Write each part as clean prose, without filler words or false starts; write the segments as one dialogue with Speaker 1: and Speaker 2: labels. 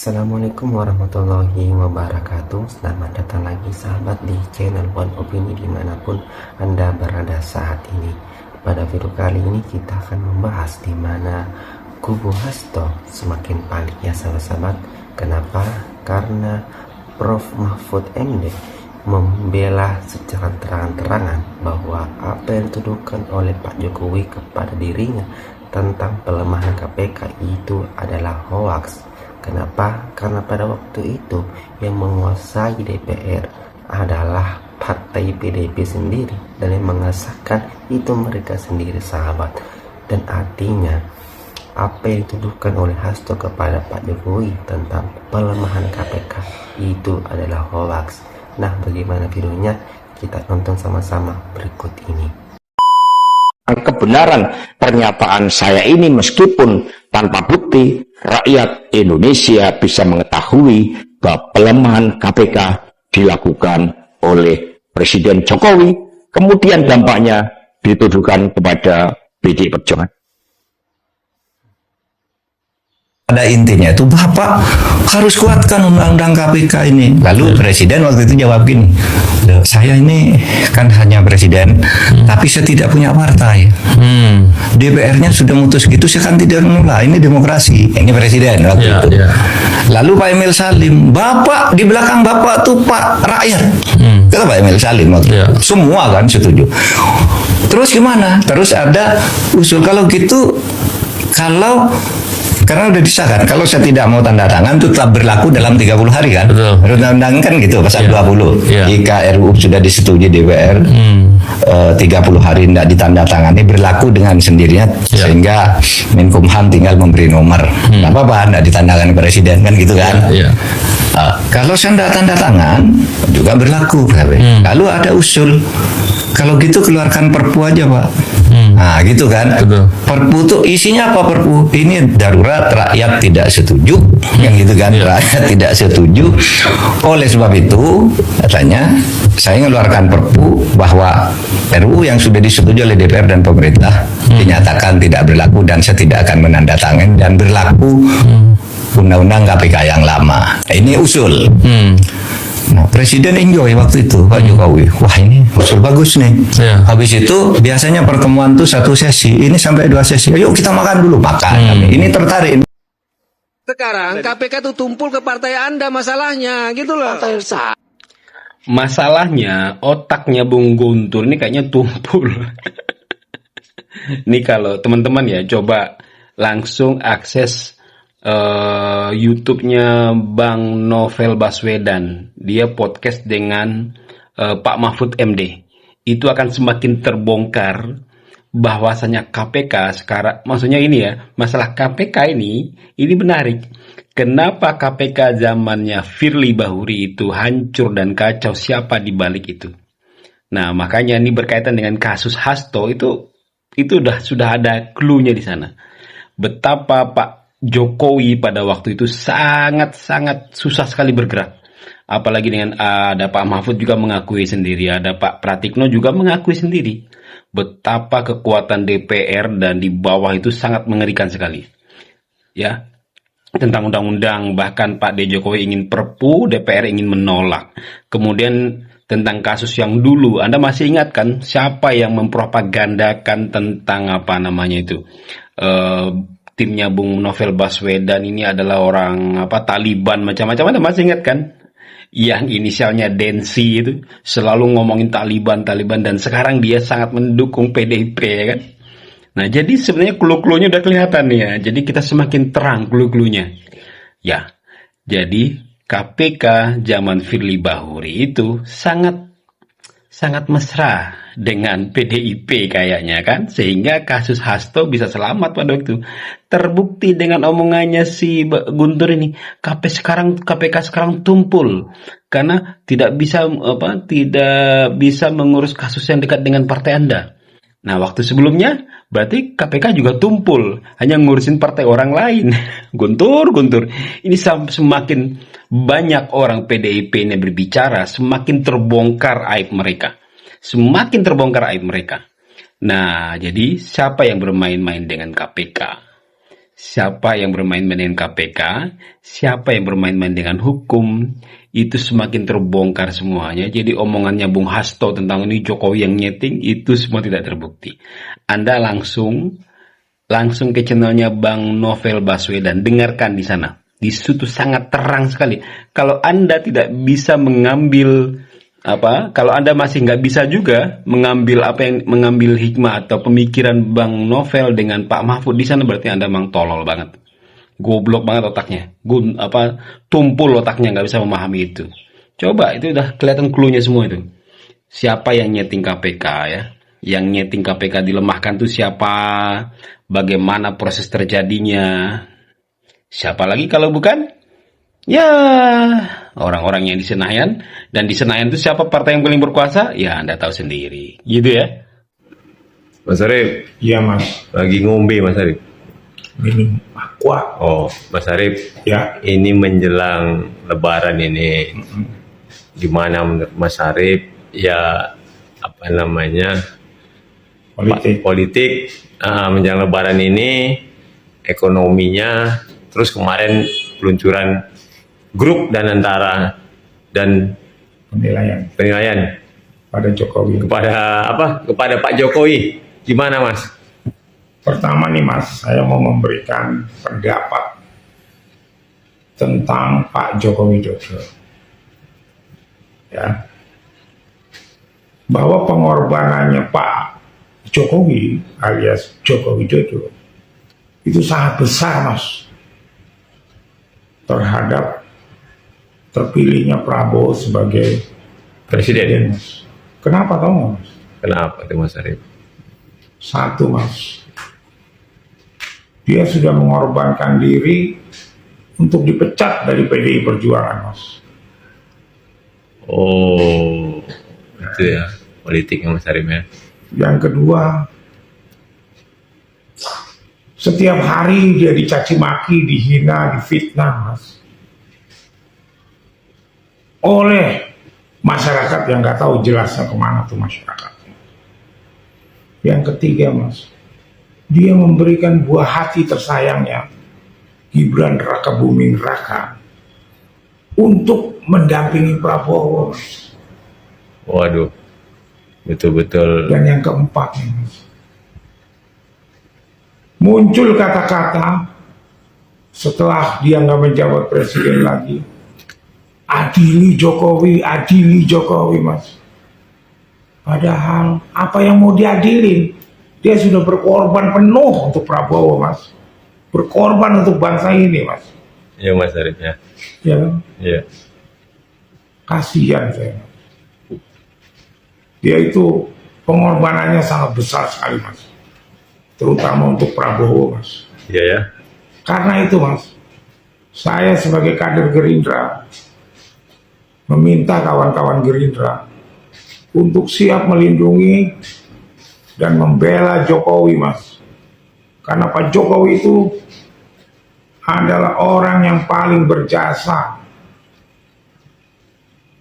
Speaker 1: Assalamualaikum warahmatullahi wabarakatuh. Selamat datang lagi sahabat di channel One Opini dimanapun Anda berada saat ini. Pada video kali ini kita akan membahas di mana kubu Hasto semakin panik ya sahabat-sahabat. Kenapa? Karena Prof Mahfud MD membela secara terang-terangan bahwa apa yang dituduhkan oleh Pak Jokowi kepada dirinya tentang pelemahan KPK itu adalah hoaks. Kenapa? Karena pada waktu itu yang menguasai DPR adalah partai PDIP sendiri, dan yang mengesahkan itu mereka sendiri sahabat. Dan artinya apa yang dituduhkan oleh Hasto kepada Pak Jokowi tentang pelemahan KPK itu adalah hoaks. Nah, bagaimana videonya? Kita nonton sama-sama berikut ini.
Speaker 2: Kebenaran pernyataan saya ini meskipun tanpa bukti, rakyat Indonesia bisa mengetahui bahwa pelemahan KPK dilakukan oleh Presiden Jokowi, kemudian dampaknya dituduhkan kepada PDI Perjuangan.
Speaker 3: Pada intinya itu Bapak harus kuatkan undang-undang KPK ini. Lalu Presiden waktu itu jawab gini, saya ini kan hanya Presiden, tapi saya tidak punya partai. DPR-nya sudah mutus gitu, saya kan tidak menolak. Ini demokrasi. Ini Presiden waktu itu. Lalu Pak Emil Salim, Bapak di belakang Bapak tuh Pak rakyat. Kata Pak Emil Salim waktu itu. Semua kan setuju. Terus gimana? Terus ada usul kalau gitu, karena udah disahkan, kalau saya tidak mau tanda tangan itu tetap berlaku dalam 30 hari kan. Undang-undang kan gitu, pasal 20. Jika RUU sudah disetujui DPR, 30 hari tidak ditandatangani berlaku dengan sendirinya, sehingga Menkumham tinggal memberi nomor. Nggak apa-apa, tidak ditandatangani Presiden kan gitu kan. Kalau saya tidak tanda tangan juga berlaku. Lalu ada usul, kalau gitu keluarkan Perpu aja Pak. Nah gitu kan. Perpu itu isinya apa Perpu? Ini darurat, rakyat tidak setuju, yang gitu kan. Rakyat tidak setuju. Oleh sebab itu katanya saya mengeluarkan Perpu bahwa RUU yang sudah disetujui oleh DPR dan pemerintah dinyatakan tidak berlaku, dan saya tidak akan menandatangani, dan berlaku undang-undang KPK yang lama. Ini usul. Nah, Presiden enjoy waktu itu Pak Jokowi. Wah, ini usul bagus nih. Habis itu biasanya pertemuan tuh satu sesi, ini sampai 2 sesi. Ayo kita makan dulu, makan. Ini tertarik.
Speaker 4: Sekarang KPK tuh tumpul ke partai Anda masalahnya, gitu loh.
Speaker 5: Masalahnya otaknya Bung Guntur ini kayaknya tumpul. Nih kalau teman-teman ya coba langsung akses YouTube-nya Bang Novel Baswedan. Dia podcast dengan Pak Mahfud MD. Itu akan semakin terbongkar bahwasanya KPK sekarang, maksudnya ini ya, masalah KPK ini menarik. Kenapa KPK zamannya Firly Bahuri itu hancur dan kacau, siapa di balik itu? Nah, makanya ini berkaitan dengan kasus Hasto itu sudah ada clue-nya di sana. Betapa Pak Jokowi pada waktu itu sangat-sangat susah sekali bergerak. Apalagi dengan ada Pak Mahfud juga mengakui sendiri, ada Pak Pratikno juga mengakui sendiri. Betapa kekuatan DPR dan di bawah itu sangat mengerikan sekali. Ya, tentang undang-undang, bahkan Pak D. Jokowi ingin Perpu, DPR ingin menolak. Kemudian tentang kasus yang dulu, Anda masih ingat kan siapa yang mempropagandakan tentang apa namanya itu? Timnya Bung Novel Baswedan ini adalah orang Taliban macam-macam. Anda masih ingat kan? Yang inisialnya Densi itu selalu ngomongin Taliban, dan sekarang dia sangat mendukung PDIP ya kan? Nah, jadi sebenarnya clue-cluenya udah kelihatan ya. Jadi kita semakin terang clue-cluenya. Ya. Jadi KPK zaman Firly Bahuri itu sangat mesra dengan PDIP kayaknya kan, sehingga kasus Hasto bisa selamat pada waktu. Terbukti dengan omongannya si Guntur ini, KPK sekarang tumpul karena tidak bisa mengurus kasus yang dekat dengan partai Anda. Nah, waktu sebelumnya berarti KPK juga tumpul, hanya ngurusin partai orang lain. Guntur. Ini semakin banyak orang PDIP ini berbicara, semakin terbongkar aib mereka. Nah, jadi siapa yang bermain-main dengan KPK? siapa yang bermain-main dengan KPK, siapa yang bermain-main dengan hukum, itu semakin terbongkar semuanya. Jadi omongannya Bung Hasto tentang ini Jokowi yang nyeting, itu semua tidak terbukti. Anda langsung ke channelnya Bang Novel Baswedan, dengarkan di sana. Di situ sangat terang sekali. Kalau Anda tidak bisa mengambil kalau Anda masih nggak bisa juga mengambil hikmah atau pemikiran Bang Novel dengan Pak Mahfud di sana, berarti Anda memang tolol banget, goblok banget otaknya, tumpul otaknya, nggak bisa memahami itu. Coba, itu udah kelihatan clue-nya semua itu. Siapa yang nyeting KPK ya? Yang nyeting KPK dilemahkan tuh siapa? Bagaimana proses terjadinya? Siapa lagi kalau bukan? Ya, orang-orang yang di Senayan. Dan di Senayan itu siapa partai yang paling berkuasa? Ya, Anda tahu sendiri. Gitu ya.
Speaker 6: Mas Arif.
Speaker 7: Iya, Mas.
Speaker 6: Lagi ngombe, Mas Arif.
Speaker 7: Minum aqua.
Speaker 6: Oh, Mas Arif.
Speaker 7: Ya.
Speaker 6: Ini menjelang Lebaran ini. Gimana menurut Mas Arif? Ya, politik menjelang Lebaran ini, ekonominya, terus kemarin peluncuran grup dan penilaian
Speaker 7: Pada Jokowi.
Speaker 6: kepada Pak Jokowi, gimana Mas?
Speaker 7: Pertama nih Mas, saya mau memberikan pendapat tentang Pak Joko Widodo. Ya. Bahwa pengorbanannya Pak Jokowi alias Joko Widodo itu sangat besar Mas, terhadap terpilihnya Prabowo sebagai
Speaker 6: Presiden.
Speaker 7: Mas. Kenapa tahu nggak, Mas?
Speaker 6: Kenapa itu Mas Arif?
Speaker 7: Satu Mas, dia sudah mengorbankan diri untuk dipecat dari PDI Perjuangan Mas.
Speaker 6: Oh, itu ya politiknya Mas Arif ya.
Speaker 7: Yang kedua, setiap hari dia dicaci maki, dihina, difitnah Mas, oleh masyarakat yang nggak tahu jelasnya kemana tuh masyarakat. Yang ketiga Mas, dia memberikan buah hati tersayangnya Gibran Raka Buming Raka untuk mendampingi Prabowo Mas.
Speaker 6: Waduh, betul-betul.
Speaker 7: Dan yang keempat Mas, muncul kata-kata setelah dia nggak menjabat presiden lagi, adili Jokowi Mas. Padahal apa yang mau diadilin? Dia sudah berkorban penuh untuk Prabowo Mas, berkorban untuk bangsa ini Mas.
Speaker 6: Iya Mas Arif ya.
Speaker 7: Ya kan?
Speaker 6: Iya.
Speaker 7: Kasihan saya. Dia itu pengorbanannya sangat besar sekali Mas, terutama untuk Prabowo Mas.
Speaker 6: Iya ya.
Speaker 7: Karena itu Mas, saya sebagai kader Gerindra meminta kawan-kawan Gerindra untuk siap melindungi dan membela Jokowi Mas. Karena Pak Jokowi itu adalah orang yang paling berjasa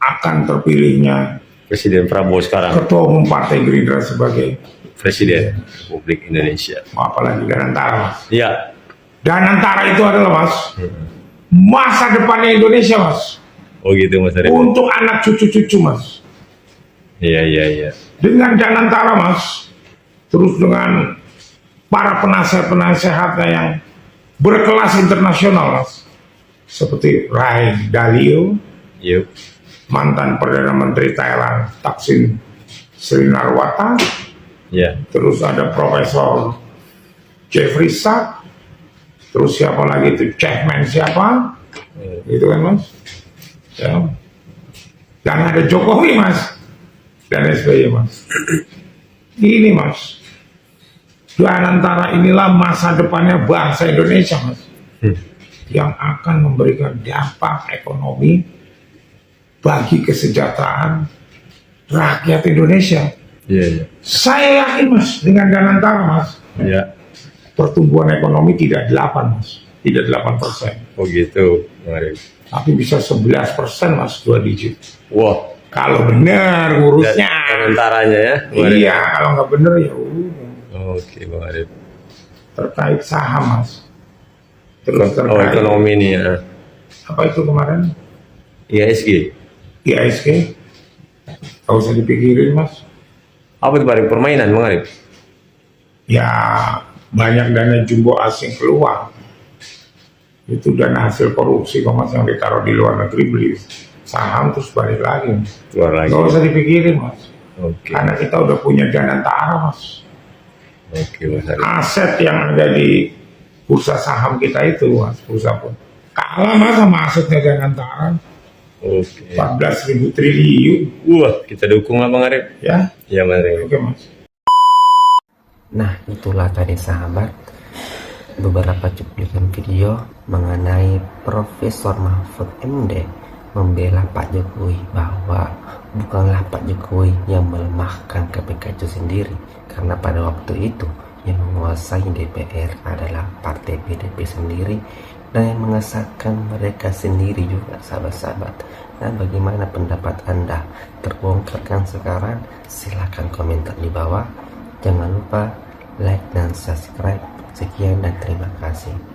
Speaker 7: akan terpilihnya
Speaker 6: Presiden Prabowo sekarang.
Speaker 7: Ketua Umum Partai Gerindra sebagai
Speaker 6: Presiden Republik Indonesia.
Speaker 7: Apalagi Danantara Mas.
Speaker 6: Iya.
Speaker 7: Danantara itu adalah Mas, masa depannya Indonesia Mas.
Speaker 6: Oh gitu Mas Arif.
Speaker 7: Untuk anak cucu-cucu Mas.
Speaker 6: Iya.
Speaker 7: Dengan Danantara Mas, terus dengan para penasehat-penasehatnya yang berkelas internasional Mas, seperti Rai Dalio,
Speaker 6: Yuk.
Speaker 7: mantan Perdana Menteri Thailand Thaksin Srinarwata,
Speaker 6: Ya.
Speaker 7: terus ada Profesor Jeffrey Sachs, terus siapa lagi itu, Chapman siapa, gitu kan Mas, ya. Dan ada Jokowi Mas, dan SBY Mas. Ini Mas, dan antara inilah masa depannya bangsa Indonesia Mas, yang akan memberikan dampak ekonomi bagi kesejahteraan rakyat Indonesia.
Speaker 6: Iya.
Speaker 7: Saya yakin Mas, dengan Danantara Mas,
Speaker 6: Iya.
Speaker 7: pertumbuhan ekonomi tidak 8 Mas, tidak 8%,
Speaker 6: Oh gitu, Mas Arif.
Speaker 7: tapi bisa 11% Mas, 2 digit.
Speaker 6: Wah.
Speaker 7: Kalau benar ngurusnya.
Speaker 6: Antaranya ya. Bang Arif.
Speaker 7: Iya, kalau nggak benar ya udah.
Speaker 6: Oke, Bang Arif.
Speaker 7: Terkait saham Mas, Terus terkait
Speaker 6: ekonomi ini ya.
Speaker 7: apa itu kemarin
Speaker 6: IHSG.
Speaker 7: IHSG, gak usah dipikirin mas.
Speaker 6: Apa itu barang permainan Bang Arif?
Speaker 7: Ya banyak dana jumbo asing keluar. Itu dana hasil korupsi kok mas, yang ditaruh di luar negeri beli saham terus balik lagi.
Speaker 6: Keluar lagi.
Speaker 7: Gak usah dipikirin mas.
Speaker 6: Oke.
Speaker 7: Karena kita udah punya dana tara mas.
Speaker 6: Oke Mas Arif.
Speaker 7: Aset yang ada di bursa saham kita itu mas, bursa pun kalah mas sama asetnya dana tara.
Speaker 6: Oke.
Speaker 7: 14.000 triliun.
Speaker 6: Wah, kita dukung lah Bang Arif.
Speaker 7: Ya,
Speaker 6: Ya Mas Arif.
Speaker 7: oke mas.
Speaker 1: Nah, itulah tadi sahabat beberapa cuplikan video mengenai Profesor Mahfud MD membela Pak Jokowi bahwa bukanlah Pak Jokowi yang melemahkan KPK itu sendiri, karena pada waktu itu yang menguasai DPR adalah partai PDP sendiri dan yang mengesahkan mereka sendiri juga, sahabat-sahabat. Nah, bagaimana pendapat Anda? Terbongkarkan sekarang? Silahkan komentar di bawah. Jangan lupa like dan subscribe. Sekian dan terima kasih.